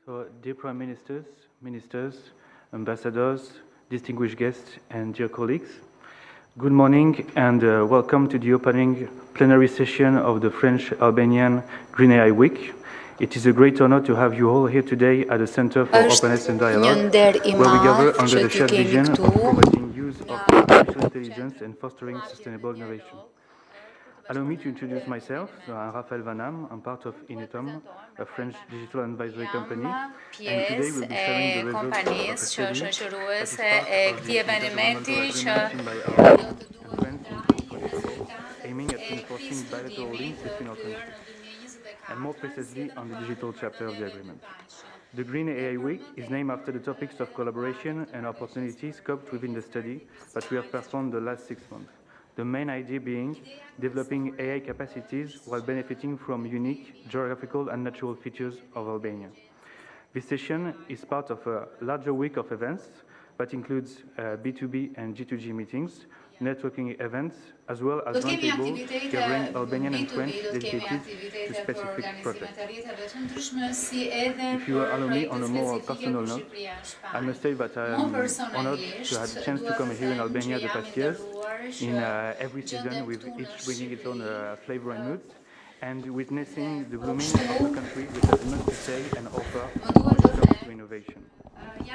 So, dear Prime Ministers, Ministers, Ambassadors, distinguished guests, and dear colleagues, good morning and welcome to the opening plenary session of the French-Albanian Green AI Week. It is a great honor to have you all here today at the Center for Openness and Dialogue, where we gather under the shared vision of promoting use of artificial intelligence and fostering sustainable innovation. Allow me to introduce myself. I'm Raphaël Vanham. I'm part of Inetum, a French digital advisory company. And today we'll be sharing the results of a study that is part of the aiming at enforcing bilateral links between our countries, and more precisely on the digital chapter of the agreement. The Green AI Week is named after the topics of collaboration and opportunities scoped within the study that we have performed the last 6 months. The main idea being developing AI capacities while benefiting from unique geographical and natural features of Albania. This session is part of a larger week of events that includes B2B and G2G meetings, networking events, as well as roundtables gathering Albanian and French dedicated to specific projects. If you allow me, on a more personal note, I must say that I am honored to have the chance to come here in Albania the past years, in every season with each bringing its own flavor and mood, and witnessing the blooming of a country which has much to say and offer when it comes to innovation.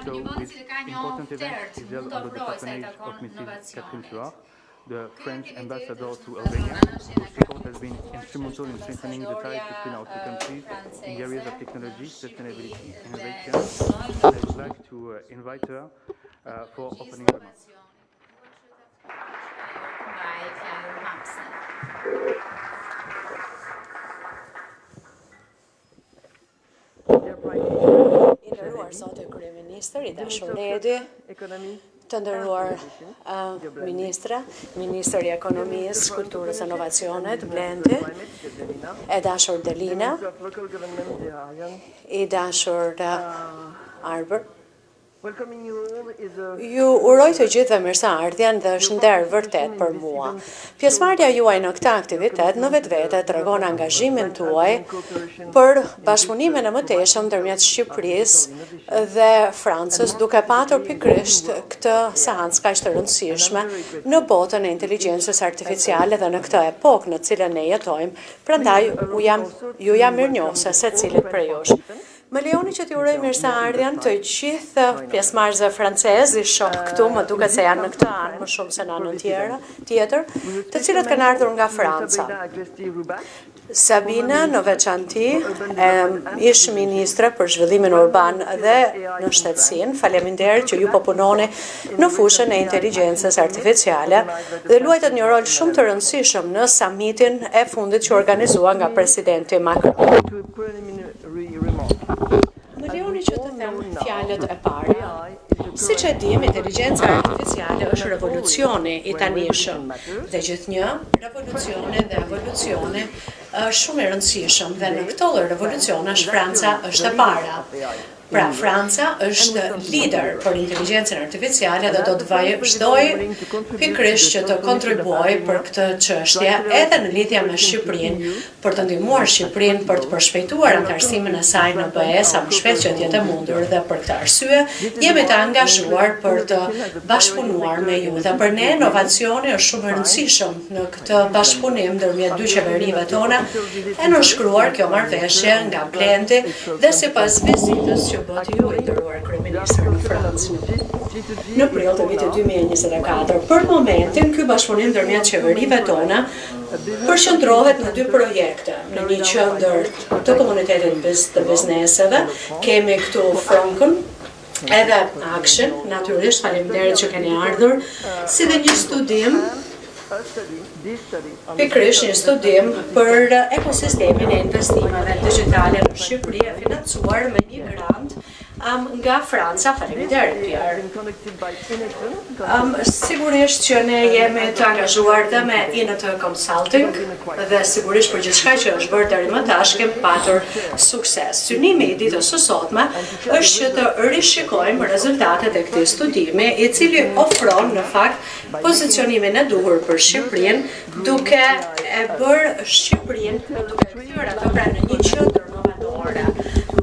So this important event is held under the patronage of Mrs. Catherine Suard, the French ambassador to Albania, whose support has been instrumental in strengthening the ties between our two countries in the areas of technology, sustainability, innovation. I would like to invite her for opening remarks. Nderuar Zotë Kryeministër, I dashur Edi, të nderuar Ministra, Ministri I Ekonomisë, Kulturës e Inovacionit, Blendi, e dashur Delina, I dashur Arber. Ju uroj të gjithë dhe mirëseardhjen dhe është nder vërtet për mua. Pjesëmarrja juaj në këtë aktivitet në vetvete tregon angazhimin tuaj për bashkëpunimin e mëtejshëm ndërmjet Shqipërisë dhe Francës, duke patur pikërisht këtë seancë kaq të rëndësishme në botën e inteligjencës artificiale dhe në këtë epokë në cilën ne jetojmë. Prandaj ju jam mirënjohëse secilit prej jush. Më lejoni që t'ju uroj mirëseardhjen të gjithë pjesëmarrësve francezë, I shoh këtu, më duket se janë në këtë anë më shumë se në anën tjetër, të cilët kanë ardhur nga Franca. Sabina në veçanti, ish ministre për zhvillimin urban dhe në shtetësinë, faleminderit që ju po punoni në fushën e inteligjencës artificiale dhe luajtët një rol shumë të rëndësishëm në summitin e fundit që organizua nga presidenti Macron. Më lejoni që të them fjalët e para. Siç e dim, inteligjenca artificiale është revolucioni I tanishëm dhe gjithnjë revolucione dhe evolucione është shumë I rëndësishëm dhe në këto revolucionesh Franca është e para. Pra, Franca është lider për inteligjencën artificiale dhe do të vazhdojë pikërisht që të kontribuojë për këtë çështje edhe në lidhje me Shqipërinë, për të ndihmuar Shqipërinë për të përshpejtuar antarësimin e saj në BE sa më shpejt që të jetë mundur dhe për këtë arsye jemi të angazhuar për të bashkëpunuar me ju dhe për ne inovacioni është shumë I rëndësishëm në këtë bashkëpunim ndërmjet dy qeverive tona e nënshkruar kjo marrëveshje nga Blendi dhe sipas vizitës që bëti ju I nderuar kryeministër në Francë në prill të vitit 2024. Për momentin, ky bashkëpunim ndërmjet qeverive tona përqendrohet në dy projekte. Në një qendër të komunitetit të bizneseve, kemi këtu Fronkën, edhe Action, natyrisht faleminderit që keni ardhur, si dhe një studim pikërisht një studim për ekosistemin e investimeve digjitale në Shqipëri e financuar me një grant nga Franca, faleminderit Pierre. Sigurisht që ne jemi të angazhuar dhe me INT Consulting dhe sigurisht për gjithçka që është bërë deri më tash kemi patur sukses. Synimi I ditës së sotme është që të rishikojmë rezultatet e këtij studimi, I cili ofron në fakt pozicionimin e duhur për Shqipërinë, duke e bërë Shqipërinë duke kthyer ato pra në një qendër novatore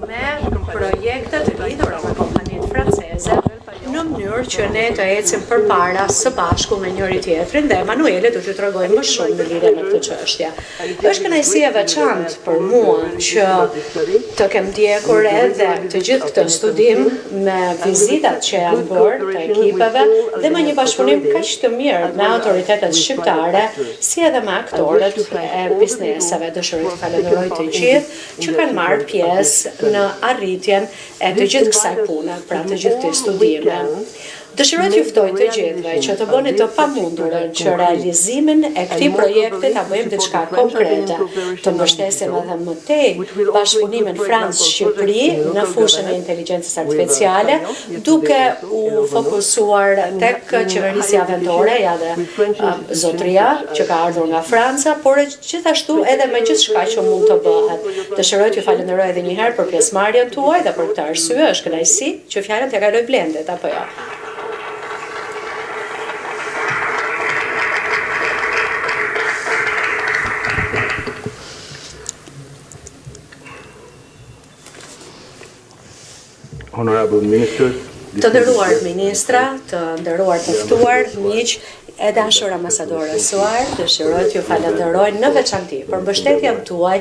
me projekt për që ne të ecim përpara së bashku me njëri tjetrin dhe Emanuele do t'ju tregoj më shumë në lidhje me këtë çështje. Është kënaqësi e veçantë për mua që të kem ndjekur edhe të gjithë këtë studim me vizitat që janë bërë të ekipeve dhe me një bashkëpunim kaq të mirë me autoritetet shqiptare, si edhe me aktorët e bizneseve. Dëshiroj të falenderoj të gjithë që kanë marrë pjesë në arritjen e të gjithë kësaj pune, pra të gjithë të studime. Dëshiroj të juftoj të gjithëve që të bëni të pamundurën që realizimin e këtij projekti ta bëjmë diçka konkrete, të mbështesim edhe më tej bashkëpunimin Francë-Shqipëri në fushën e inteligjencës artificiale, duke u fokusuar tek qeverisja vendore, ja dhe zotëria që ka ardhur nga Franca, por gjithashtu edhe me gjithçka që mund të bëhet. Dëshiroj t'ju falenderoj edhe një herë për pjesëmarrjen tuaj dhe për këtë arsye është kënaqësi që fjalën t'ja kaloj Blendet, apo jo? Të nderuar ministra, të nderuar të ftuar, miq, e dashur ambasadore Suar, dëshiroj t'ju falenderoj në veçanti për mbështetjen tuaj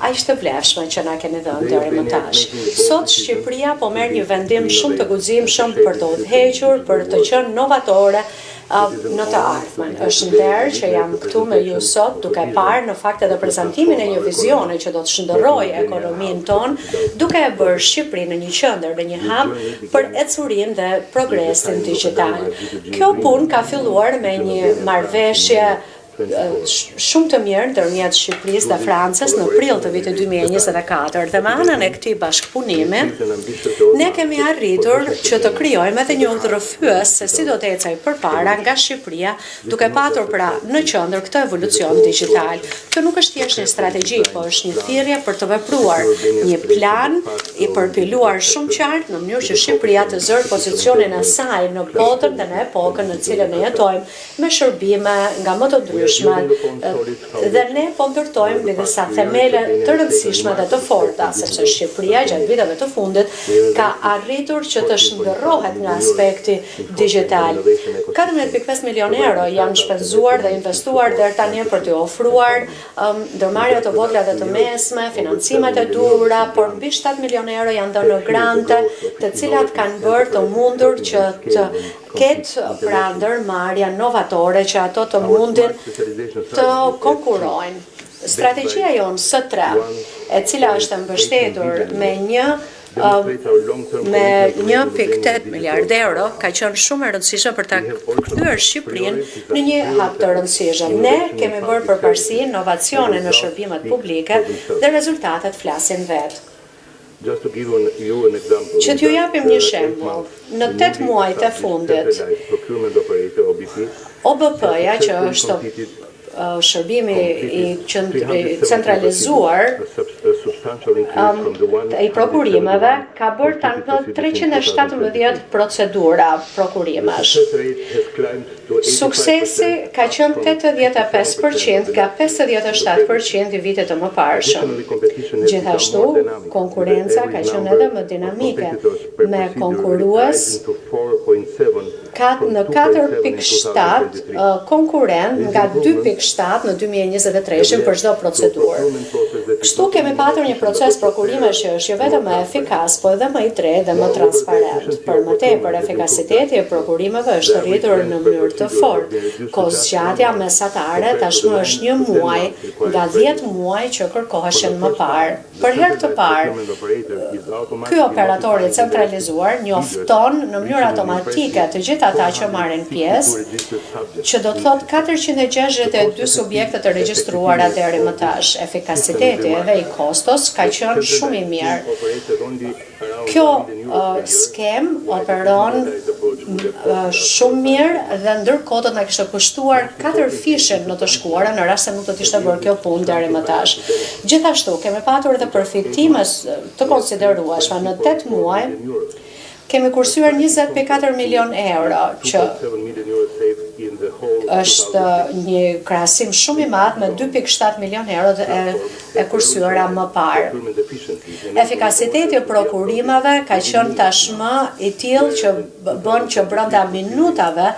aq të vlefshme që na keni dhënë deri më tash. Sot Shqipëria po merr një vendim shumë të guximshëm për të udhëhequr, për të qenë novatore në të ardhmen. Është nder që jam këtu me ju sot duke parë në fakt edhe prezantimin e një vizioni që do të shndërrojë ekonominë tonë, duke e bërë Shqipërinë në një qendër dhe një hub për ecurinë dhe progresin digjital. Kjo punë ka filluar me një marrëveshje shumë të mirë ndërmjet Shqipërisë dhe Francës në prill të vitit 2024 dhe me anën e këtij bashkëpunimi ne kemi arritur që të krijojmë edhe një udhërrëfyes se si do të ecej përpara nga Shqipëria duke patur pra në qendër këtë evolucion digjital. Kjo nuk është thjesht një strategji, po është një thirrje për të vepruar, një plan i përpiluar shumë qartë në mënyrë që Shqipëria të zërë pozicionin e saj në botën dhe në epokën në cilën ne jetojmë me shërbime nga më të ndryshme. Dhe ne po ndërtojmë në disa themele të rëndësishme dhe të forta, sepse Shqipëria gjatë viteve të fundit ka arritur që të shndërrohet nga aspekti digjital. 14.5 milion euro janë shpenzuar dhe investuar deri tani për të ofruar ndërmarrje të vogla dhe të mesme, financimet e duhura, por mbi 7 milion euro janë dhënë në grante, të cilat kanë bërë të mundur që të ketë pra ndërmarrje novatore që ato të mundin të konkurojnë. Strategjia jonë S3, e cila është mbështetur me 1.8 miliard euro, ka qenë shumë e rëndësishme për ta kthyer Shqipërinë në një hub të rëndësishëm. Ne kemi bërë përparësi inovacione në shërbimet publike dhe rezultatet flasin vetë. Që t'ju japim një shembull, në 8 muajt e fundit, OBP-ja, që është shërbimi i centralizuar i prokurimeve, ka bërë tani 317 procedura prokurimesh. Suksesi ka qenë 85% nga 57% i vitit të mëparshëm. Gjithashtu, konkurenca ka qenë edhe më dinamike, me konkurues në 4.7 konkurent nga 2.7 në 2023 për çdo procedurë. Kështu kemi patur një proces prokurimesh që është jo vetëm më efikas, po edhe më i drejtë dhe më transparent. Për më tepër, efikasiteti e prokurimeve është rritur në mënyrë të fortë. Kohëzgjatja mesatare tashmë është 1 muaj nga 10 muaj që kërkoheshin më parë. Për herë të parë, ky operator i centralizuar njofton në mënyrë automatike të gjithë ata që marrin pjesë, që do të thotë 462 subjekte të regjistruara deri më tash. Efikasiteti edhe i kostos ka qenë shumë i mirë. Kjo skem operon shumë mirë dhe ndërkohë do të na kishte kushtuar 4 fishe në të shkuara në rast se nuk do të ishte bërë kjo punë deri më tash. Gjithashtu kemi patur edhe përfitime të konsiderueshme në 8 muaj. Kemi kursyer 20.4 milion euro që është një krahasim shumë i madh me 2.7 milion euro e kursyeara më parë. Efikasiteti i prokurimeve ka qenë tashmë i tillë që bën që brenda minutave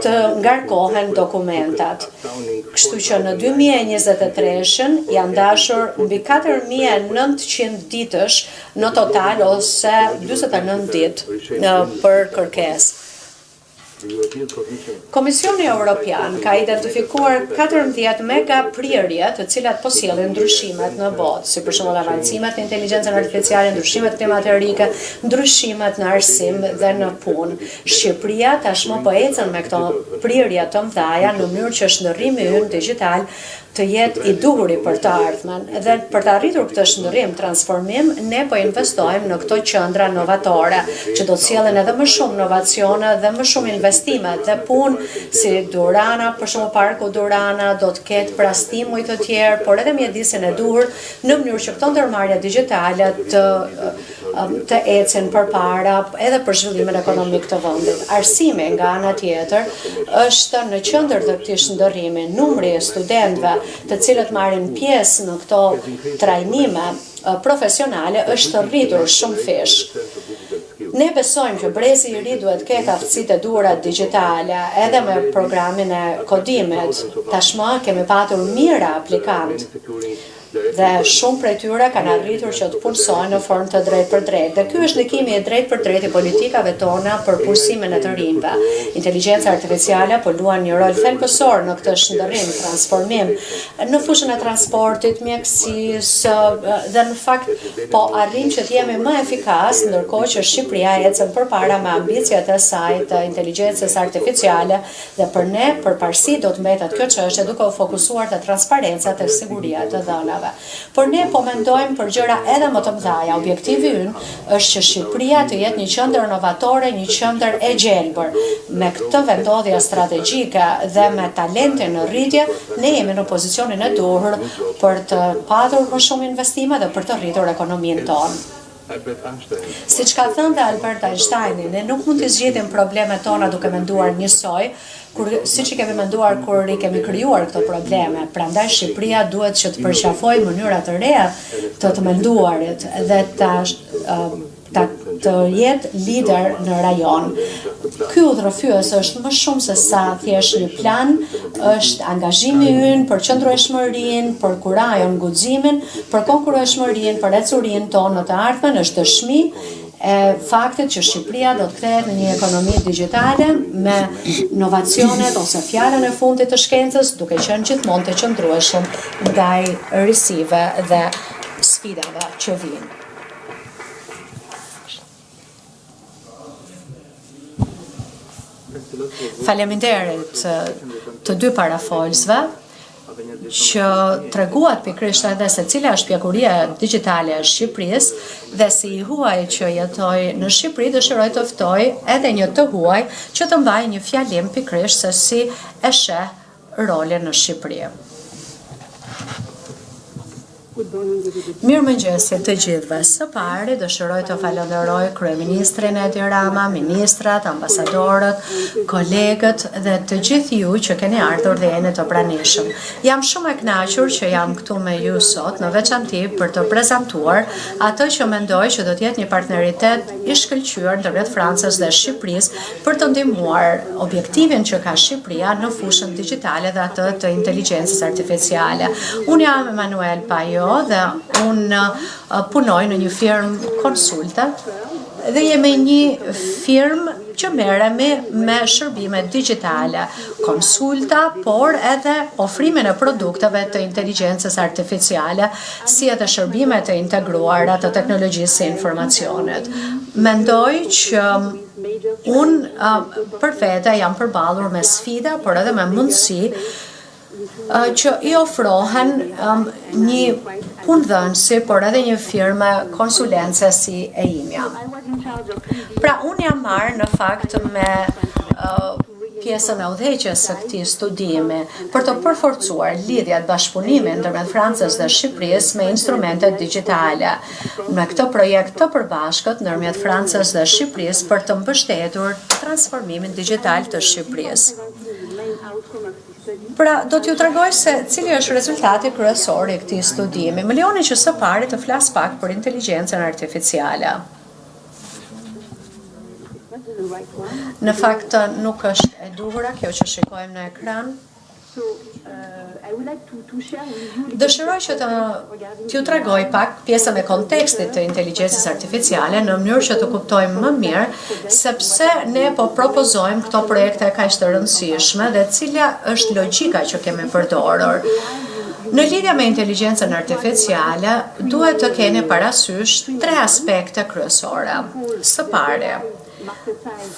të ngarkohen dokumentat. Kështu që në 2023 janë dashur mbi 4.900 ditësh në total ose 49 ditë për kërkesë. Komisioni Evropian ka identifikuar 14 mega prirje të cilat po sjellin ndryshimet në botë, si për shembull avancimet në inteligjencën artificiale, ndryshimet klimatike, ndryshimet në arsim dhe në punë. Shqipëria tashmë po ecën me këto prirje të mëdha në mënyrë që shndërrimi ynë digjital të jetë i duhur për të ardhmen. Dhe për të arritur këtë shndërrim, transformim, ne po investojmë në këto qendra novatore, që do të sjellin edhe më shumë inovacione dhe më shumë investime dhe punë, si Durana, për shembull Parku Durana do të ketë pra stimuj të tjerë, por edhe mjedisin e duhur në mënyrë që këto ndërmarrje digjitale të ecin përpara edhe për zhvillimin ekonomik të vendit. Arsimi nga ana tjetër është në qendër të këtij shndërrimi, numri i studentëve të cilët marrin pjesë në këto trajnime profesionale është rritur shumë fish. Ne besojmë që brezi i ri duhet ketë aftësitë e duhura digjitale, edhe me programin e kodimit. Tashmë kemi patur mijëra aplikantë dhe shumë prej tyre kanë arritur që të punësojnë në formë të drejtë për drejtë. Dhe ky është ndikimi i drejtë për drejtë i politikave tona për punësimin e të rinjve. Inteligjenca artificiale po luan një rol thelbësor në këtë shndërrim, transformim në fushën e transportit, mjekësisë dhe në fakt po arrim që të jemi më efikas, ndërkohë që Shqipëria ecën përpara me ambicjet e saj të inteligjencës artificiale dhe për ne përparësi do të mbetet kjo çështje duke u fokusuar te transparenca dhe siguria e dhënave. Por ne po mendojmë për gjëra edhe më të mëdha. Objektivi ynë është që Shqipëria të jetë një qendër inovatore, një qendër e gjelbër. Me këtë vendodhje strategjike dhe me talentin në rritje, ne jemi në pozicionin e duhur për të patur më shumë investime dhe për të rritur ekonominë tonë. Siç ka thënë dhe Albert Einstein, ne nuk mund të zgjidhim problemet tona duke menduar njësoj, siç i kemi menduar kur i kemi krijuar këto probleme. Prandaj Shqipëria duhet që të përqafojë mënyra të reja të menduarit dhe të jetë lider në rajon. Ky udhërrëfyes është më shumë se sa thjesht një plan, është angazhimi ynë për qëndrueshmërinë, për kurajon guximin, për konkurrueshmërinë, për ecurinë tonë në të ardhmen, është dëshmi e faktit që Shqipëria do të kthehet në një ekonomi digjitale me inovacionet ose fjalën e fundit të shkencës, duke qenë gjithmonë të qëndrueshëm ndaj risive dhe sfidave që vijnë. Faleminderit të dy parafolsve që treguat pikërisht edhe se cila është pjekuria digjitale e Shqipërisë dhe si i huaj që jetoj në Shqipëri dëshiroj të ftoj edhe një të huaj që të mbajë një fjalim pikërisht se si e sheh rolin në Shqipëri. Mirëmëngjesit të gjithëve. Së pari dëshiroj të falenderoj kryeministrin Edi Rama, ministrat, ambasadorët, kolegët dhe të gjithë ju që keni ardhur dhe jeni të pranishëm. Jam shumë e kënaqur që jam këtu me ju sot në veçanti për të prezantuar atë që mendoj që do të jetë një partneritet i shkëlqyer ndërmjet Francës dhe Shqipërisë për të ndihmuar objektivin që ka Shqipëria në fushën digjitale dhe atë të inteligjencës artificiale. Unë jam Emanuel Pajo dhe unë punoj në një firmë konsulte dhe jemi një firmë që merremi me shërbime digjitale, konsulta, por edhe ofrimin e produkteve të inteligjencës artificiale, si edhe shërbime të integruara të teknologjisë së informacionit. Mendoj që unë për vete jam përballur me sfida, por edhe me mundësi që i ofrohen një punëdhënësi, por edhe një firmë konsulence si e imja. Pra, unë jam marrë në fakt me pjesën e udhëheqjes së këtij studimi për të përforcuar lidhjet bashkëpunimin ndërmjet Francës dhe Shqipërisë me instrumentet digjitale. Me këtë projekt të përbashkët ndërmjet Francës dhe Shqipërisë për të mbështetur transformimin digjital të Shqipërisë. Pra, do t'ju tregoj se cili është rezultati kryesor i këtij studimi. Më lejoni që së pari të flas pak për inteligjencën artificiale. Në fakt nuk është e duhura kjo që shikojmë në ekran. Dëshiroj që t'ju tregoj pak pjesën e kontekstit të inteligjencës artificiale në mënyrë që të kuptojmë më mirë sepse ne po propozojmë këto projekte kaq të rëndësishme dhe cila është logjika që kemi përdorur. Në lidhje me inteligjencën artificiale, duhet të keni parasysh 3 aspekte kryesore. Së pari,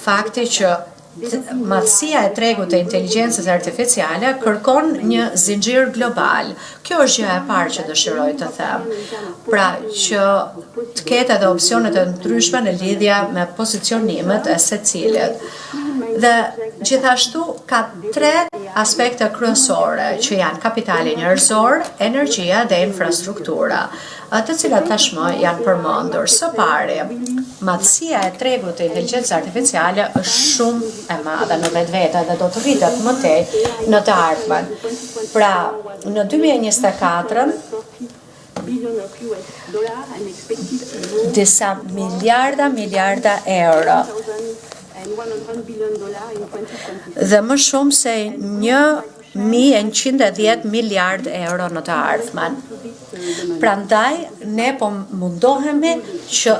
fakti që madhësia e tregut të inteligjencës artificiale kërkon një zinxhir global. Kjo është gjëja e parë që dëshiroj të them. Pra që të ketë edhe opsione të ndryshme në lidhje me pozicionimet e secilit. Dhe gjithashtu ka 3 aspekte kryesore që janë kapitali njerëzor, energjia dhe infrastruktura, të cilat tashmë janë përmendur. Së pari, madhësia e tregut të inteligjencës artificiale është shumë e madhe në vetvete dhe do të rritet më tej në të ardhmen. Pra, në 2024 disa miliarda euro dhe më shumë se 1.110 miliard euro në të ardhmen. Prandaj, ne po mundohemi që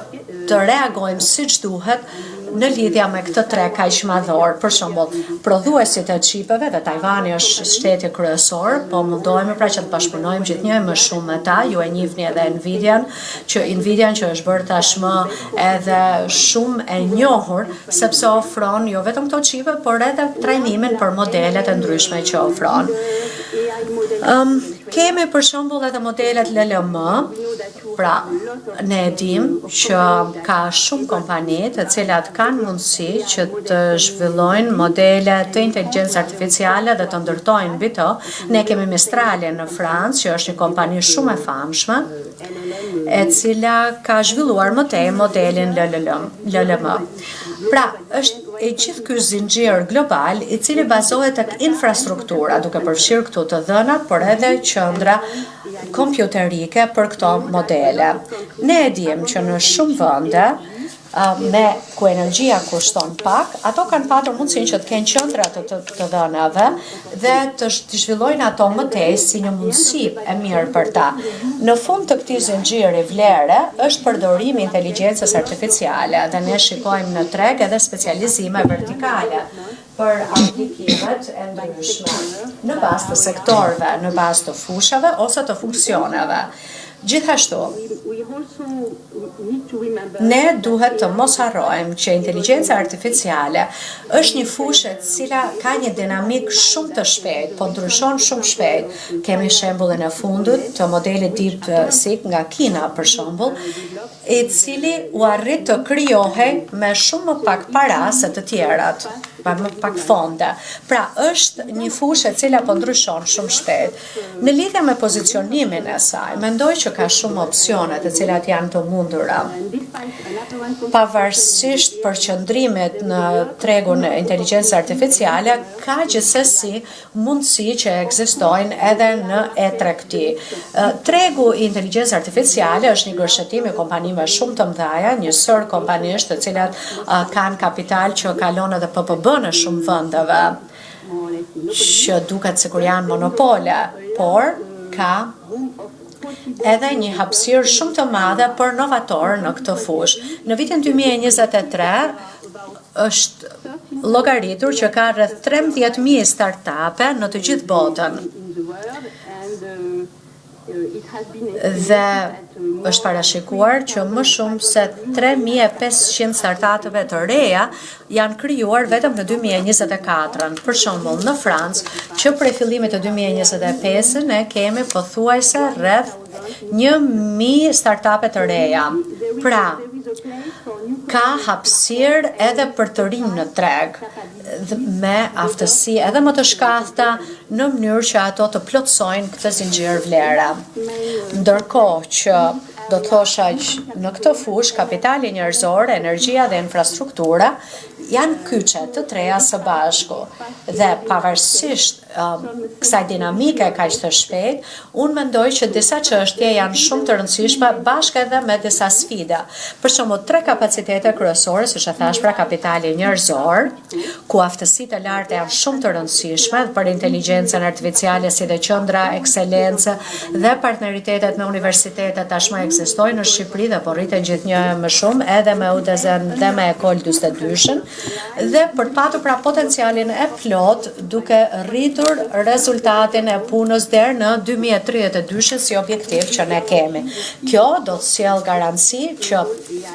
të reagojmë siç duhet në lidhja me këtë treg kaq madhor. Për shembull, prodhuesit e çipeve dhe Tajvani është shteti kryesor, po mundohemi pra që të bashkëpunojmë gjithnjë më shumë me ta. Ju e njihni edhe Nvidian, që është bërë tashmë edhe shumë e njohur sepse ofron jo vetëm këto çipe, por edhe trajnimin për modelet e ndryshme që ofron. Kemi për shembull edhe modelet LLM, pra ne e dim që ka shumë kompani të cilat kanë mundësi që të zhvillojnë modele të inteligjencës artificiale dhe të ndërtojnë mbi to. Ne kemi Mistralin në Francë, që është një kompani shumë e famshme, e cila ka zhvilluar më tej modelin LLM. Pra, është e gjithë ky zinxhir global i cili bazohet tek infrastruktura, duke përfshirë këtu të dhënat, por edhe qendra kompjuterike për këto modele. Ne e dim që në shumë vende ku energjia kushton pak, ato kanë patur mundësinë që të kenë qendra të dhënave dhe të zhvillojnë ato më tej si një mundësi e mirë për ta. Në fund të këtij zinxhiri vlere është përdorimi i inteligjencës artificiale dhe ne shikojmë në treg edhe specializime vertikale për aplikimet e ndryshme në bazë të sektorëve, në bazë të fushave ose të funksioneve. Gjithashtu, ne duhet të mos harrojmë që inteligjenca artificiale është një fushë e cila ka një dinamik shumë të shpejtë, po ndryshon shumë shpejt. Kemi shembullin e fundit të modelit DeepSeek nga Kina për shembull, i cili u arrit të krijohej me shumë më pak para se të tjerat, pa më pak fonde. Pra, është një fushë e cila po ndryshon shumë shpejt. Në lidhje me pozicionimin e saj, mendoj që ka shumë opsione të cilat janë të mundura. Pavarësisht përqendrimit në tregun e inteligjencës artificiale, ka gjithsesi mundësi që ekzistojnë edhe në e-tregti. Tregu i inteligjencës artificiale është një gërshetim i kompanive shumë të mëdha, një sër kompanish të cilat kanë kapital që kalon edhe PPB në shumë vendeve, që duket sikur janë monopole, por ka edhe një hapësirë shumë të madhe për novatorë në këtë fushë. Në vitin 2023 është llogaritur që ka rreth 13.000 startupe në të gjithë botën. Dhe është parashikuar që më shumë se 3.500 startupeve të reja janë krijuar vetëm në 2024. Për shembull, në Francë, që prej fillimit të 2025 ne kemi pothuajse rreth 1.000 startupe të reja. Pra, ka hapësirë edhe për të rinj në treg, me aftësi edhe më të shkahta në mënyrë që ato të plotësojnë këtë zinxhir vlere. Ndërkohë që do të thosha që në këtë fushë kapitali njerëzor, energjia dhe infrastruktura janë kyçe të treja së bashku dhe pavarësisht kësaj dinamike kaq të shpejt, unë mendoj që disa çështje janë shumë të rëndësishme bashkë edhe me disa sfida. Për shembull, 3 kapacitete kryesore, siç e thash, pra kapitali njerëzor, ku aftësitë e larta janë shumë të rëndësishme për inteligjencën artificiale si dhe qendra ekselencë dhe partneritetet me universitetet tashmë ekzistojnë në Shqipëri dhe po rriten gjithnjë më shumë edhe me UDZ-n dhe me Ekol 42-shën dhe për të patur pra potencialin e plot duke rritur rezultatin e punës deri në 2032 si objektiv që ne kemi. Kjo do të sjell garanci që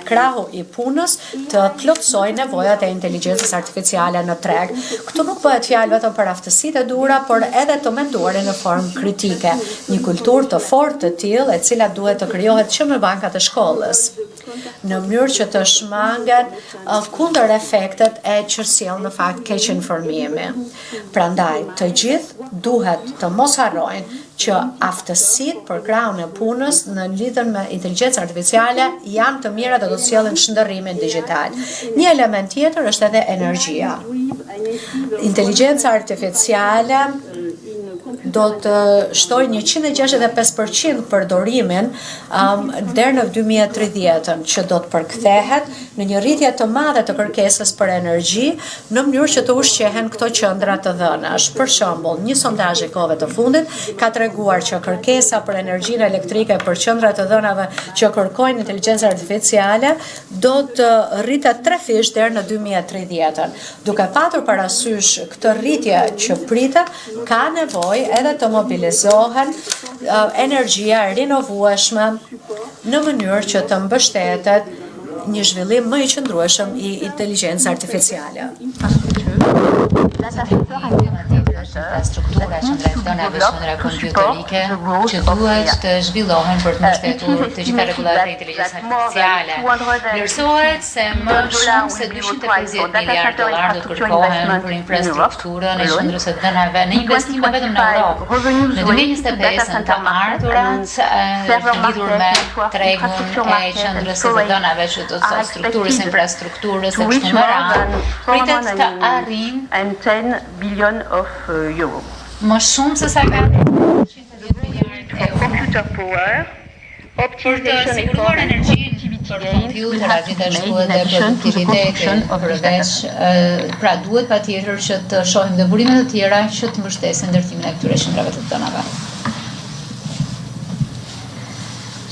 krahu i punës të plotësojë nevojat e inteligjencës artificiale në treg. Këtu nuk bëhet fjalë vetëm për aftësitë e duhura, por edhe të menduarin në formë kritike. Një kulturë të fortë të tillë, e cila duhet të krijohet që në bankat e shkollës, në mënyrë që të shmanget kundër efektet e që sjell në fakt keq informimi. Prandaj, të gjithë duhet të mos harrojnë që aftësitë për krahun e punës në lidhje me inteligjencën artificiale janë të mira dhe do të sjellin shndërrimin digjital. Një element tjetër është edhe energjia. Inteligjenca artificiale do të shtojë 165% përdorimin deri në 2030, që do të përkthehet në një rritje të madhe të kërkesës për energji në mënyrë që të ushqehen këto qendra të dhënash. Për shembull, një sondazh i kohëve të fundit ka treguar që kërkesa për energjinë elektrike për qendra të dhënave që kërkojnë inteligjencë artificiale do të rritet 3-fish deri në 2030. Duke patur parasysh këtë rritje që pritet, ka nevojë edhe të mobilizohen energjia rinovueshme në mënyrë që të mbështetet një zhvillim më i qëndrueshëm i inteligjencës artificiale. Infrastruktura qendrore qendra kompjuterike që duhet të zhvillohen për të mbështetur të gjitha rregullat e inteligjencës artificiale. Vlerësohet se më shumë se $250 miliard do të kërkohen për infrastrukturën e qendrës së dhënave në investime vetëm në Europë. Në 2025 të ardhurat lidhur me tregun e qendrës së dhënave që do të strukturës së infrastrukturës së kështu me radhë pritet të arrijë 10 billion of euro. Më shumë se sa ka 110 miliard euro. Computer power, Për të siguruar energjinë për kompjuterat gjithashtu edhe produktivitetin përveç, pra duhet patjetër që të shohim dhe burimet e tjera që të mbështesin ndërtimin e këtyre qendrave të dhënave.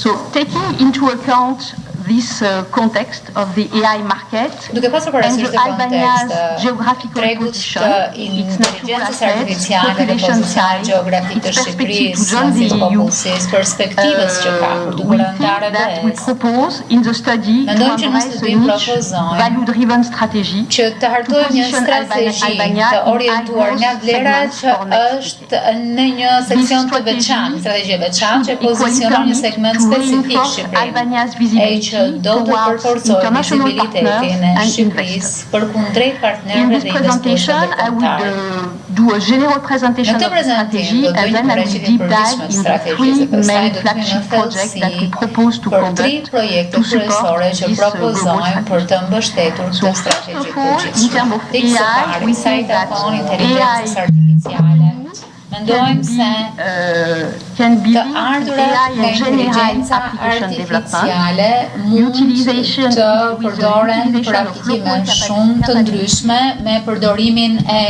So taking into account this context of the AI market Duke pasur parasysh të Albania's geographical tregut position, të its natural inteligjencës assets, artificiale dhe population pozicionit size, gjeografik të its perspective to Shqipërisë, join si the EU, popullsisë, perspektivës që ka për të we bërë think anëtare that we BE-s. propose in the study to Mendojmë që në embrace a studim niche propozojmë value-driven strategy që të hartojmë një position strategji Albania të in orientuar high-growth nga vlera segments që for next është në një seksion të veçantë, strategji e veçantë që pozicionon një segment specifik Shqipërinë, Albania's e që visibility do të towards përforcojë international vizibilitetin partners e and Shqipërisë investors. për kundrejt In partnerëve this dhe investuesve presentation, I would ndërkombëtar. do a general presentation Në of këtë the strategy, prezantim do të and bëj then një I will paraqitje deep përgjithshme dive të in the strategjisë, 3 pastaj main do të flagship bëjmë projects that we thellësi propose to për 3 conduct projekte to kryesore support që this global propozojmë për strategy. të mbështetur So këtë first strategji of all, in terms of Pikë së AI, pari, we sa i think that takon inteligjencës AI artificiale, mendojmë se can be të linked to ardhurat AI nga and Gen AI inteligjenca application development, artificiale mund utilization të with the përdoren për utilization of aplikime local shumë të ndryshme me përdorimin e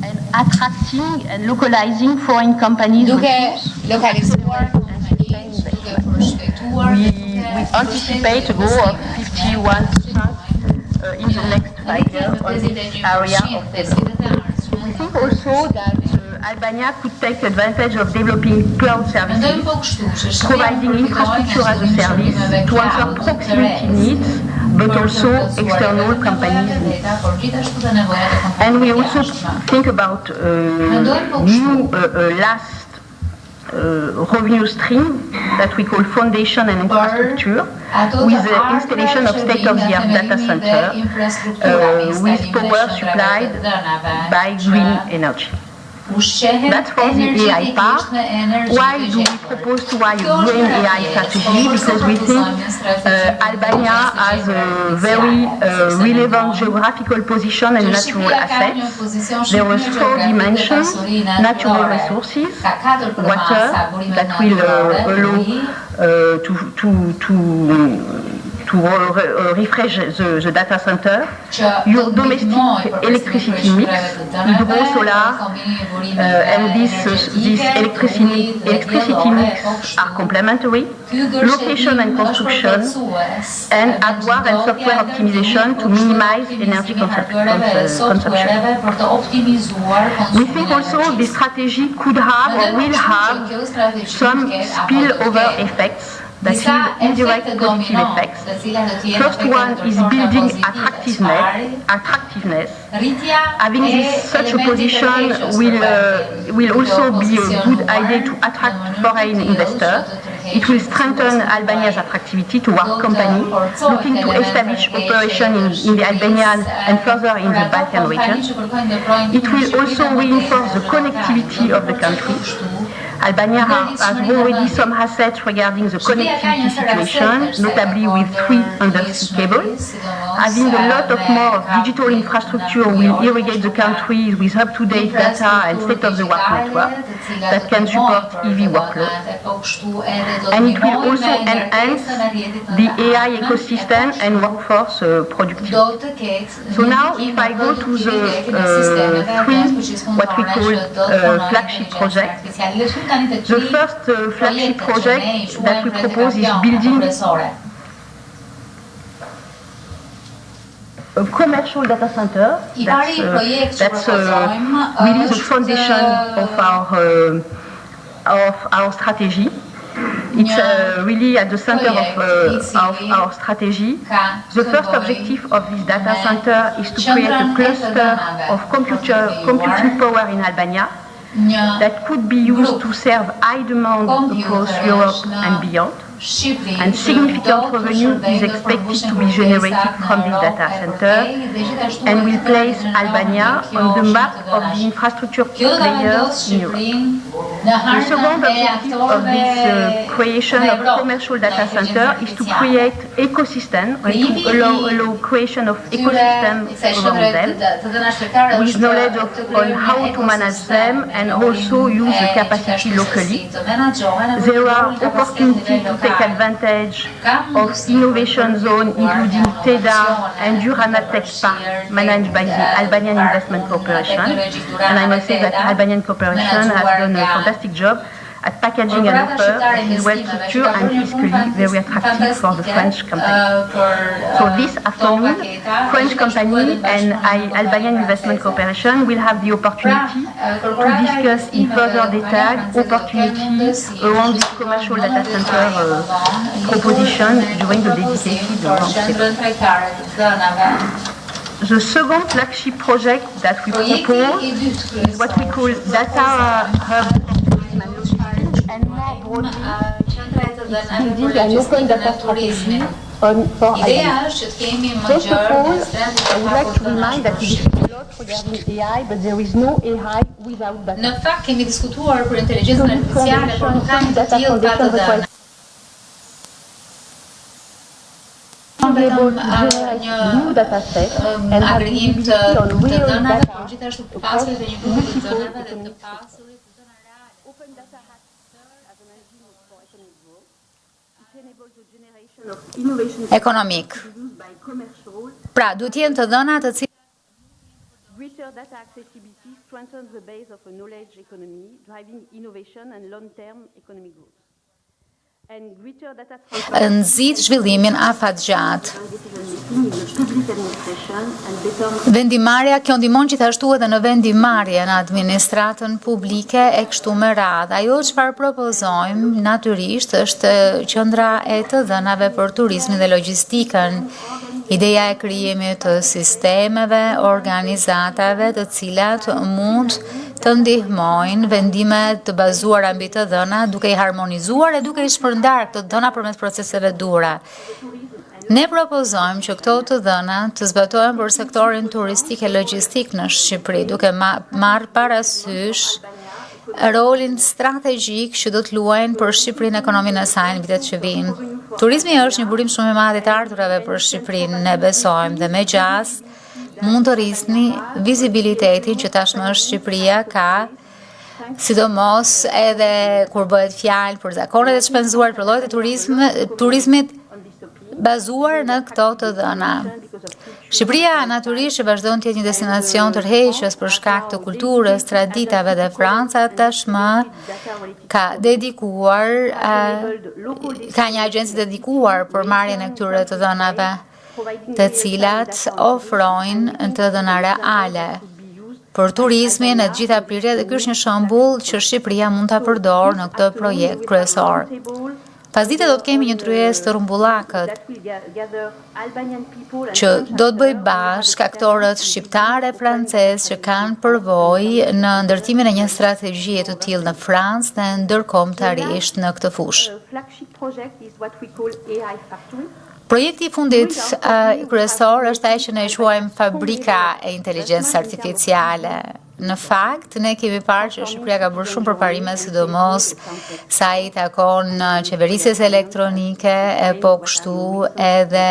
and attracting and localizing foreign companies. duke lokalizuar kompaninë, duke përshpejtuar dhe We anticipate a growth of 51% in the next 5 years on this area of development. We think also that Albania could take advantage of developing cloud services, providing infrastructure as a service to answer proximity needs, but also external companies needs. And we also think about new last revenue stream that we call foundation and infrastructure, with the installation of state-of-the-art data center with power supplied by green energy. That's for the AI part. Why do we propose to have a green AI strategy? Because we think Albania has a very relevant geographical position and natural assets. There are 4 dimensions: natural resources, water that will allow to refresh the data center, your domestic electricity mix, hydro, solar, and this electricity mix are complementary, location and construction, and hardware and software optimization to minimize energy consumption. We think also this strategy could have or will have some spillover effects, that is indirect positive effects. First one is building attractiveness. Having such a position will also be a good idea to attract foreign investors. It will strengthen Albania's attractivity to our company looking to establish operation in the Albanian and further in the Balkan region. It will also reinforce the connectivity of the country. Albania has already some assets regarding the connectivity situation, notably with 3 undersea cables. Having a lot of more digital infrastructure will irrigate the country with up-to-date data and state-of-the-art network that can support EV workload. And it will also enhance the AI ecosystem and workforce productivity. So now, if I go to the 3, what we call flagship projects, the first flagship project that we propose is building a commercial data center. That's really the foundation of our strategy. It's really at the center of our strategy. The first objective of this data center is to create a cluster of computing power in Albania that could be used to serve high demand across Europe and beyond. And significant revenue is expected to be generated from this data center and will place Albania on the map of the infrastructure players in Europe. The second objective of this creation of commercial data center is to create ecosystem and to allow creation of ecosystem around them with knowledge on how to manage them and also use the capacity locally. There are opportunities to take advantage of innovation zone including TEDA and Durana Tech Park managed by the Albanian Investment Corporation. And I must say that Albanian Corporation has done a fantastic job at packaging an offer that is well structured and fiscally very attractive for the French company. So this afternoon, French company and Albanian Investment Corporation will have the opportunity to discuss in further detail opportunities around this commercial data center proposition during the dedicated roundtable. The second flagship project that we propose is what we call Data Hub and more broadly, building an open data strategy for Albania. First of all, I would like to remind that we discussed a lot regarding AI, but there is no AI without data. Në fakt kemi diskutuar për inteligjencën artificiale, por nuk kanë të tillë pa të dhënë. New data set and have visibility on real data Gjithashtu pasuri dhe një grup të dhënave dhe të pasurit të dhëna reale. Open data has served as an engine for economic growth. It enables the generation of innovation Ekonomik. produced by commercial. Pra, duhet jenë të dhëna të cilat Greater data accessibility strengthens the base of a knowledge economy, driving innovation and long-term economic growth. And greater data transfer nxit zhvillimin afatgjat. decision-making in the public administration and better Vendimarrja kjo ndihmon gjithashtu edhe në vendimarrje në administratën publike e kështu me radhë. Ajo çfarë propozojmë natyrisht është qendra e të dhënave për turizmin dhe logjistikën. Ideja e krijimit të sistemeve, organizatave të cilat mund të ndihmojnë vendime të bazuara mbi të dhëna duke I harmonizuar e duke I shpërndar këto dhëna përmes proceseve dhura. Ne propozojmë që këto të dhëna të zbatohen për sektorin turistik e logjistik në Shqipëri, duke marrë parasysh rolin strategjik që do të luajnë për Shqipërinë ekonominë e saj në vitet që vijnë. Turizmi është një burim shumë i madh i të ardhurave për Shqipërinë, ne besojmë, dhe me gjas mund të rrisni vizibilitetin që tashmë Shqipëria ka, sidomos edhe kur bëhet fjalë për zakonet e shpenzuar për llojet e turizmit bazuar në këto të dhëna. Shqipëria natyrisht vazhdon të jetë një destinacion tërheqës për shkak të kulturës, traditave dhe Franca tashmë ka një agjencë dedikuar për marrjen e këtyre të dhënave, të cilat ofrojnë të dhëna reale për turizmin e të gjitha prirjet, dhe ky është një shembull që Shqipëria mund ta përdorë në këtë projekt kryesor. Pasdite do të kemi një tryezë të rrumbullakët që do të bëj bashkë aktorët shqiptarë e francezë që kanë përvojë në ndërtimin e një strategjie të tillë në Francë dhe ndërkombëtarisht në këtë fushë. Projekti I fundit kryesor është ai që ne e quajmë Fabrika e Inteligjencës Artificiale. Në fakt, ne kemi parë që Shqipëria ka bërë shumë përparime, sidomos sa I takon qeverisjes elektronike, e po kështu edhe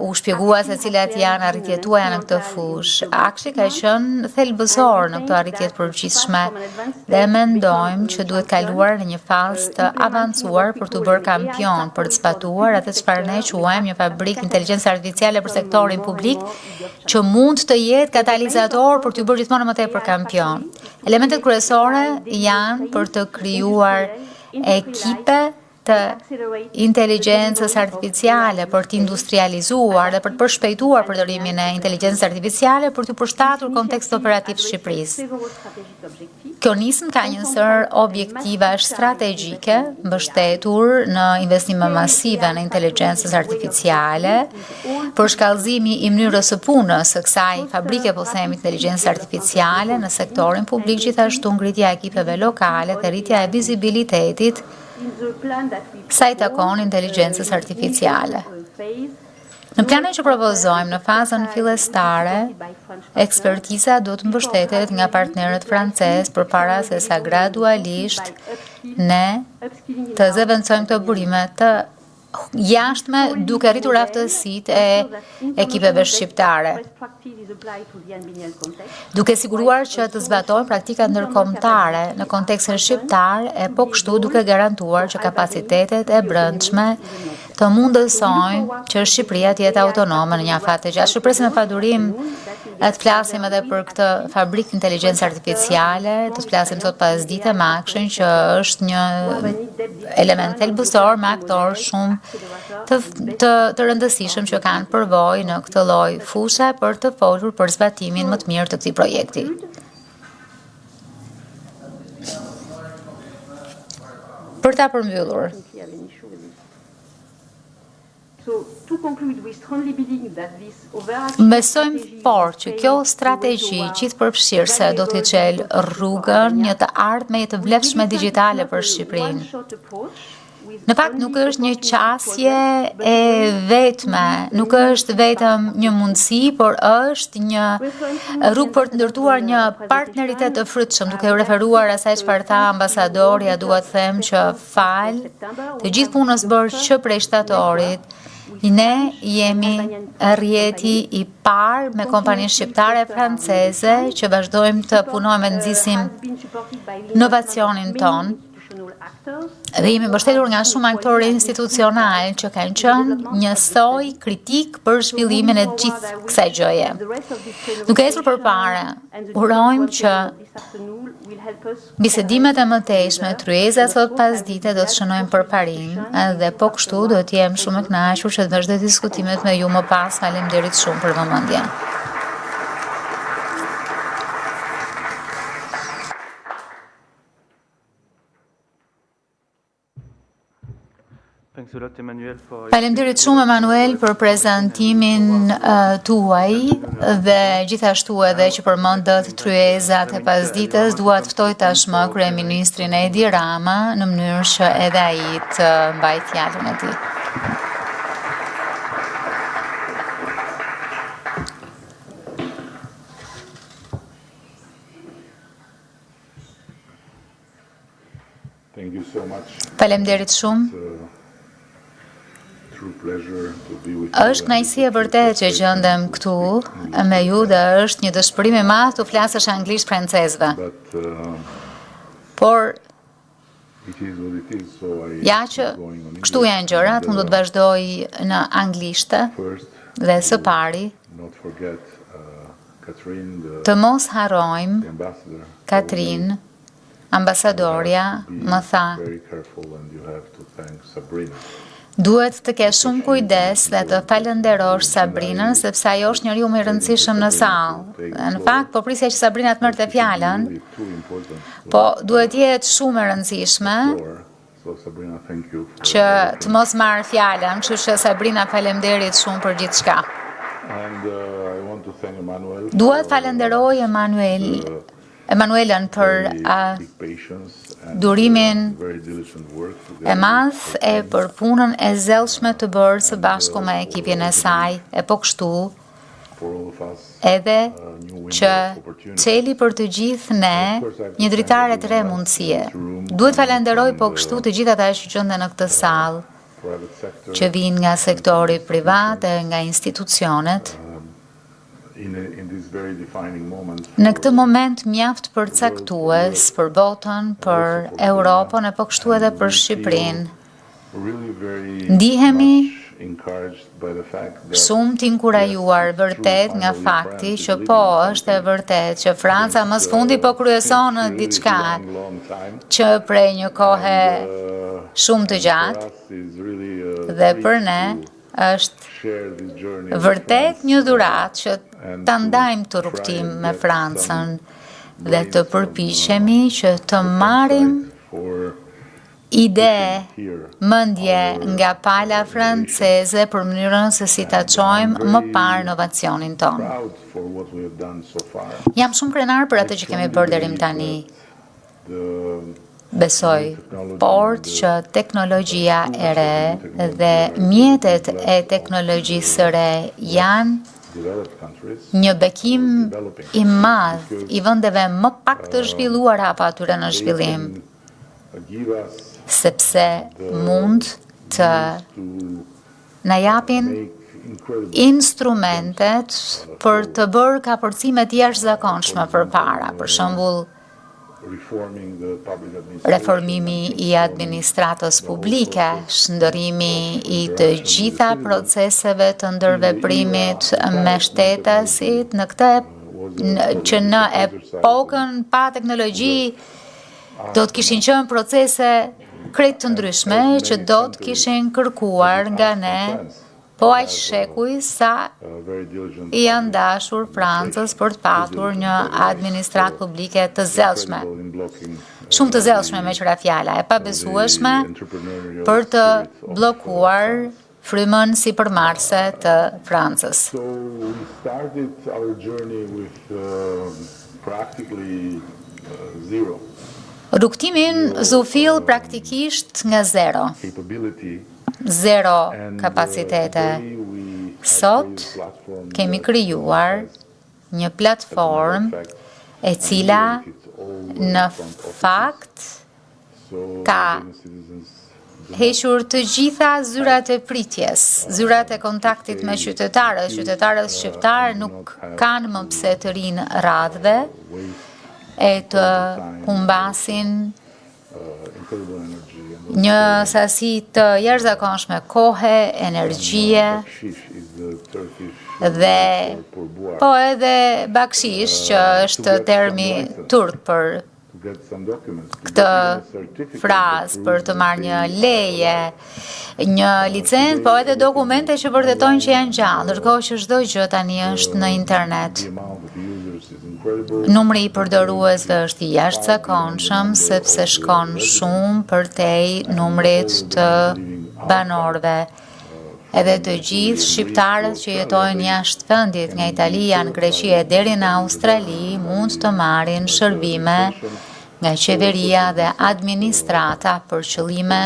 u shpjegua se cilat janë arritjet tuaja në këtë fushë. Akshi ka qenë thelbësor në këtë arritje të përgjithshme dhe mendojmë që duhet kaluar në një fazë të avancuar për të bërë kampion, për të zbatuar atë çfarë ne quajmë një fabrikë inteligjencë artificiale për sektorin publik, që mund të jetë katalizator për të bërë gjithmonë më tepër kampion. Elementet kryesore janë për të krijuar ekipe të inteligjencës artificiale, për të industrializuar dhe për të përshpejtuar përdorimin e inteligjencës artificiale për të përshtatur kontekstin operativ të Shqipërisë. Kjo nismë ka një sër objektivash strategjike mbështetur në investime masive në inteligjencës artificiale, për shkallëzimi I mënyrës së punës së kësaj fabrike po themi inteligjencës artificiale në sektorin publik, gjithashtu ngritja e ekipeve lokale dhe rritja e vizibilitetit sa I takon inteligjencës artificiale. Në planin që propozojmë në fazën fillestare, ekspertiza do të mbështetet nga partnerët francezë përpara se sa gradualisht ne të zëvendësojmë këto burime të jashtme duke rritur aftësitë e ekipeve shqiptare, duke siguruar që të zbatojnë praktikat ndërkombëtare në kontekstin shqiptar e po kështu duke garantuar që kapacitetet e brendshme të mundësojnë që Shqipëria të jetë autonome në një afat të gjatë. Shpresim me padurim të flasim edhe për këtë fabrikë inteligjencë artificiale, të flasim sot pasdite me Akshin që është një element thelbësor me aktor shumë të rëndësishëm që kanë përvojë në këtë lloj fushe për të folur për zbatimin më të mirë të këtij projekti. Për ta përmbyllur, besojmë fort që kjo strategji gjithëpërfshirëse do të çelë rrugën një të ardhme të vlefshme digjitale për Shqipërinë. Në fakt nuk është një qasje e vetme, nuk është vetëm një mundësi, por është një rrugë për të ndërtuar një partneritet të frytshëm, duke u referuar asaj çfarë tha ambasadorja, dua të them që fal të gjithë punës bërë që prej shtatorit, ne jemi rrjeti I parë me kompaninë shqiptare e franceze që vazhdojmë të punojmë dhe nxisim inovacionin ton. Dhe jemi mbështetur nga shumë aktorë institucional që kanë qenë një soi kritik për zhvillimin e gjithë kësaj gjëje. Duke ecur përpara, urojmë që bisedimet e mëtejshme, tryezat sot pasdite do të shënojmë përparim, dhe po kështu do të jem shumë e kënaqur që të vazhdoj diskutimet me ju më pas. Faleminderit shumë për vëmendjen. Faleminderit shumë Emanuel për prezantimin tuaj dhe gjithashtu edhe që përmendët tryezat e pasdites. Dua të ftoj tashmë kryeministrin Edi Rama në mënyrë që edhe ai të mbajë fjalën e tij. Faleminderit shumë. Është kënaqësi e vërtetë që gjendem këtu me ju dhe është një dëshpërim i madh të flasësh anglisht francezëve. Por ja që kështu janë gjërat, unë do të vazhdoj në anglishte dhe së pari të mos harrojmë Katrin, ambasadorja, më tha duhet të kesh shumë kujdes dhe të falenderosh Sabrinën, sepse ajo është njeriu më i rëndësishëm në sallë. Në fakt, po prisja që Sabrina të merrte fjalën, po duhet jetë shumë e rëndësishme që të mos marrë fjalën, kështu që Sabrina faleminderit shumë për gjithçka. Dua të falenderoj Emanuelën për durimin e madh e për punën e zellshme të bërë së bashku me ekipin e saj, e po kështu edhe që çeli për të gjithë ne një dritare të re mundësie. Duhet falenderoj po kështu të gjithë ata që gjenden në këtë sallë, që vinë nga sektori privat e nga institucionet. Në këtë moment mjaft përcaktues për botën, për Europën e po kështu edhe për Shqipërinë. Ndihemi shumë të inkurajuar vërtet nga fakti që po është e vërtet që Franca më së fundi po kryeson në diçka që prej një kohe shumë të gjatë dhe për ne është vërtet një dhuratë që ta ndajmë të rrugtim me Francën dhe të përpiqemi që të marrim ide, mendje nga pala franceze për mënyrën se si ta çojmë më parë inovacionin tonë. Jam shumë krenar për atë që kemi bërë deri tani. Besoj fort që teknologjia e re dhe mjetet e teknologjisë së re janë një bekim i madh i vendeve më pak të zhvilluara apo atyre në zhvillim, sepse mund të na japin instrumentet për të bërë kapërcime të jashtëzakonshme përpara, për shembull reformimi i administratës publike, shndërrimi i të gjitha proceseve të ndërveprimit me shtetasit në këtë që në epokën pa teknologji do të kishin qenë procese krejt të ndryshme që do të kishin kërkuar nga ne po aq shekuj sa i janë dashur Francës për të patur një administratë publike të zellshme. Shumë të zellshme me qëra fjala, e pabesueshme për të bllokuar frymën sipërmarrëse të Francës. Rrugtimin zufill praktikisht nga zero. Zero kapacitete. Sot kemi krijuar një platformë e cila në fakt ka hequr të gjitha zyrat e pritjes, zyrat e kontaktit me qytetarët. Qytetarët shqiptar nuk kanë më pse të rinë radhëve e të humbasin një sasi të jashtëzakonshme kohe, energjie dhe po edhe bakshish që është termi turk për këtë frazë për të marrë një leje, një licencë, po edhe dokumente që vërtetojnë që janë gjallë, ndërkohë që çdo gjë tani është në internet. Numri i përdoruesve është i jashtëzakonshëm sepse shkon shumë përtej numrit të banorëve. Edhe të gjithë shqiptarët që jetojnë jashtë vendit, nga Italia në Greqi e deri në Australi, mund të marrin shërbime nga qeveria dhe administrata për qëllime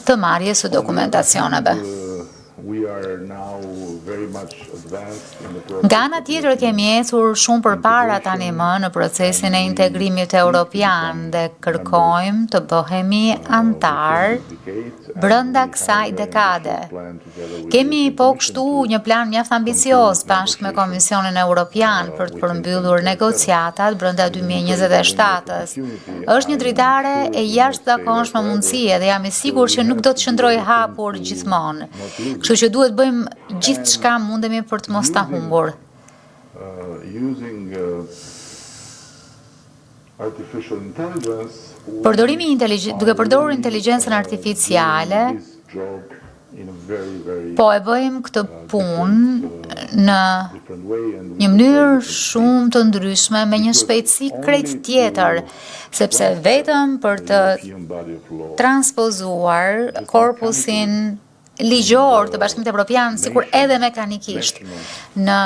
të marrjes së dokumentacioneve. Nga ana tjetër kemi ecur shumë përpara tani më në procesin e integrimit evropian dhe kërkojmë të bëhemi antar brenda kësaj dekade. Kemi po kështu një plan mjaft ambicioz bashkë me Komisionin Evropian për të përmbyllur negociatat brenda 2027-s. Është një dritare e jashtëzakonshme mundësie dhe jam i sigurt që nuk do të qëndrojë hapur gjithmonë. Kështu që duhet bëjmë gjithçka mundemi për të mos ta humbur. Duke përdorur inteligjencën artificiale, po e bëjmë këtë punë në një mënyrë shumë të ndryshme me një shpejtësi krejt tjetër, sepse vetëm për të transpozuar korpusin ligjor të Bashkimit Evropian, sikur edhe mekanikisht në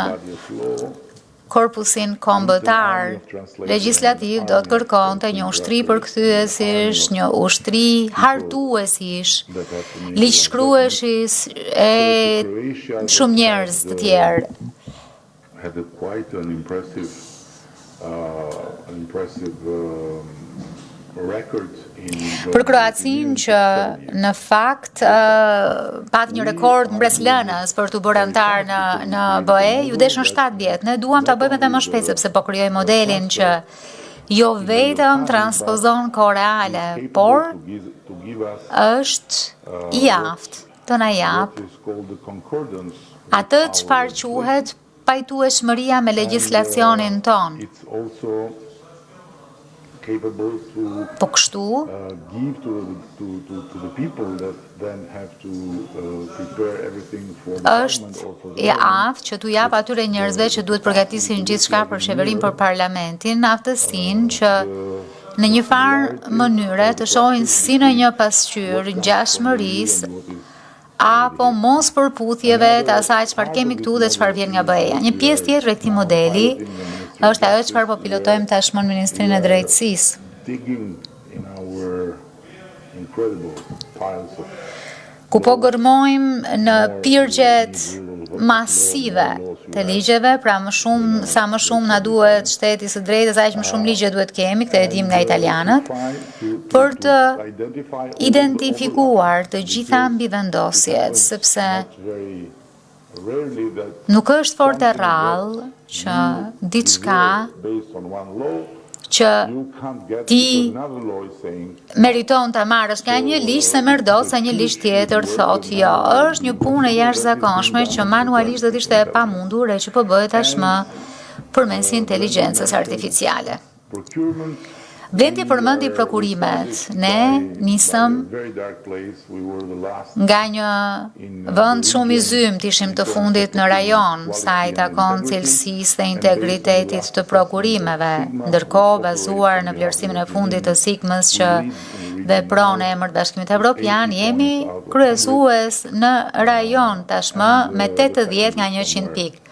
korpusin kombëtar legjislativ do të kërkonte një ushtri përkthyesish, një ushtri hartuesish, ligjshkruesish e shumë njerëz të tjerë. Për Kroacinë që në fakt pat një rekord mbreslënës për të bërë antar në BE, ju deshën 7 vjet. Ne duam ta bëjmë edhe më shpejt sepse po krijojmë modelin që jo vetëm transpozon kohë reale, por është i aftë të na jap atë çfarë quhet pajtueshmëria me legjislacionin ton. Po kështu është e aftë që t'u jap atyre njerëzve që duhet përgatisin gjithçka për qeverinë, për parlamentin, aftësinë që në një farë mënyre të shohin si në një pasqyrë ngjashmërisë apo mos përputhjeve të asaj çfarë kemi këtu dhe çfarë vjen nga BE-ja. Një pjesë tjetër e këtij modeli është ajo çfarë po pilotojmë tashmë në Ministrinë e Drejtësisë. Ku po gërmojmë në pirgjet masive të ligjeve, pra sa më shumë na duhet shteti së drejtës, aq më shumë ligje duhet kemi, këtë e dim nga italianët, për të identifikuar të gjitha mbivendosjet, sepse nuk është fort e rrallë që diçka që ti meriton ta marrësh nga një ligj se merr dot sa një ligj tjetër thotë jo, është një punë e jashtëzakonshme që manualisht do të ishte e pamundur e që po bëhet tashmë përmes inteligjencës artificiale. Blendi përmendi prokurimet. Ne nisëm nga një vend shumë i zymt, ishim të fundit në rajon, sa i takon cilësisë dhe integritetit të prokurimeve, ndërkohë bazuar në vlerësimin e fundit të Sigmës që vepron në emër të Bashkimit Evropian, jemi kryesues në rajon tashmë me 80 nga 100 pikë.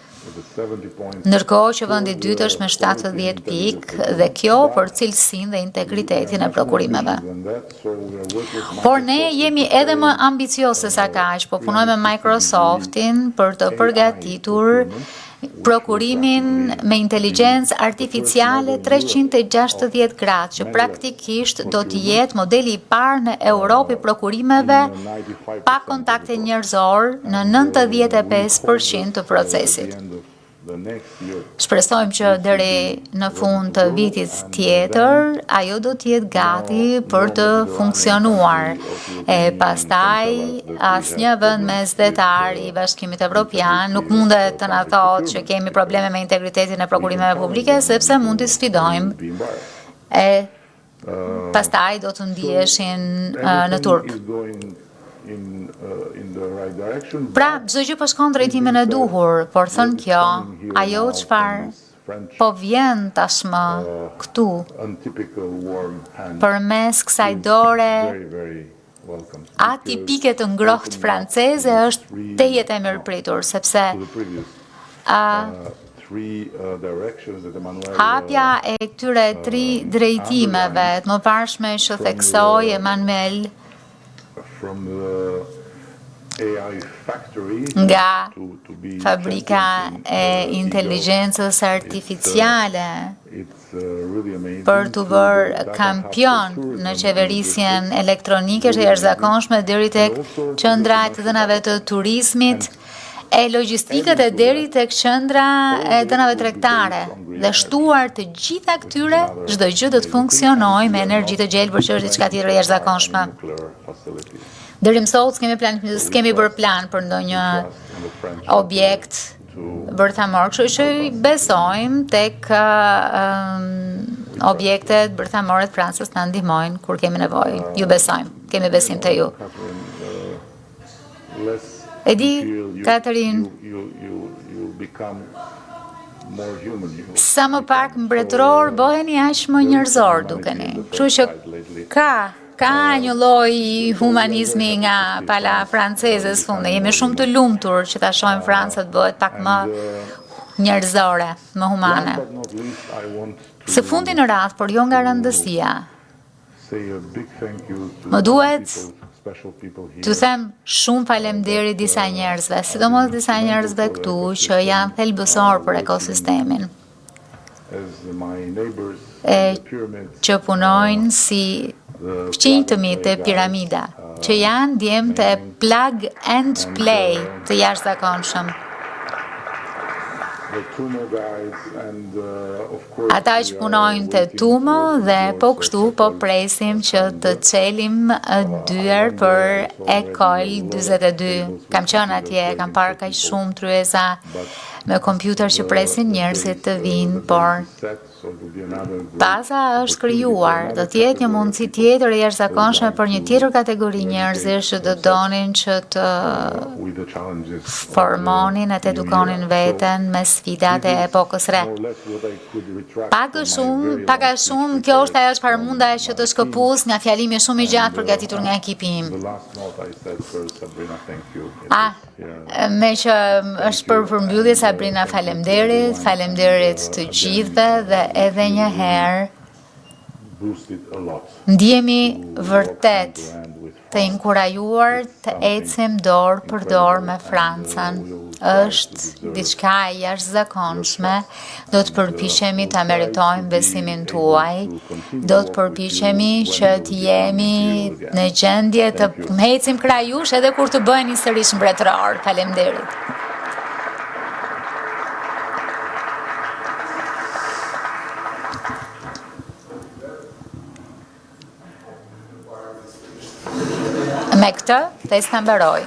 Ndërkohë që vendi i dytë është me 70 pikë dhe kjo për cilësinë dhe integritetin e prokurimeve. Por ne jemi edhe më ambicioz se sa kaq, po punojmë me Microsoftin për të përgatitur prokurimin me inteligjencë artificiale 360 gradë, që praktikisht do të jetë modeli i parë në Europë i prokurimeve pa kontakte njerëzor në 95% të procesit. Shpresojmë që deri në fund të vitit tjetër ajo do të jetë gati për të funksionuar. E pastaj asnjë vend mesdhetar i Bashkimit Evropian nuk mundet të na thotë që kemi probleme me integritetin e prokurimeve publike sepse mund t'i sfidojmë. E pastaj do të ndiheshin në turp. Pra, çdo gjë po shkon drejtimin e duhur, por thënë kjo, ajo çfarë po vjen tashmë këtu përmes kësaj dore atipike të ngrohtë franceze është tejet e mirëpritur, sepse hapja e këtyre 3 drejtimeve të mëparshme që theksoi Emmanuel nga fabrika e inteligjencës artificiale për të bërë kampion në qeverisjen elektronike që jashtëzakonshme deri tek qendra e të dhënave të turizmit e logjistikët e deri tek qendra e dhënave tregtare dhe shtuar të gjitha këtyre çdo gjë do të funksionojë me energji të gjelbër që është diçka tjetër e jashtëzakonshme. Deri më sot s'kemi bërë plan për ndonjë objekt bërthamor, kështu që besojmë tek objektet bërthamore të Francës na ndihmojnë kur kemi nevojë. Ju besojmë, kemi besim te ju. E di, Katerin, sa më pak mbretëror bëheni aq më njerëzor dukeni. Kështu që ka një lloj humanizmi nga pala franceze sfunde. Jemi shumë të lumtur që ta shohim Francën bëhet pak më njerëzore, më humane. Së fundi në radhë, por jo nga rëndësia, më duhet të them shumë faleminderit disa njerëzve, sidomos disa njerëzve këtu që janë thelbësor për ekosistemin. Që punojnë si fqinj të mi të piramida, që janë djemë të plug and play të jashtëzakonshëm. Ata që punojnë të Tumo dhe po kështu po presim që të çelim dyer për Ekol 42. Kam qenë atje, kam parë kaq shumë tryeza me kompjuter që presin njerëzit të vinë, por baza është krijuar, do të jetë një mundësi tjetër e jashtëzakonshme për një tjetër kategori njerëzish që do donin që të formonin e të edukonin veten me sfidat e epokës re. Pak a shumë, kjo është ajo çfarë munda që të shkëpus nga fjalimi shumë i gjatë përgatitur nga ekipi im. Me që është për përmbyllje, Sabrina, faleminderit të gjithëve dhe edhe një herë ndjemi vërtet të inkurajuar të ecim dorë për dorë me Francën. Është diçka e jashtëzakonshme, do të përpiqemi ta meritojmë besimin tuaj, do të përpiqemi që të jemi në gjendje të ecim krajush edhe kur të bëheni sërish mbretëror. Faleminderit. Me këtë, testa mbaroi.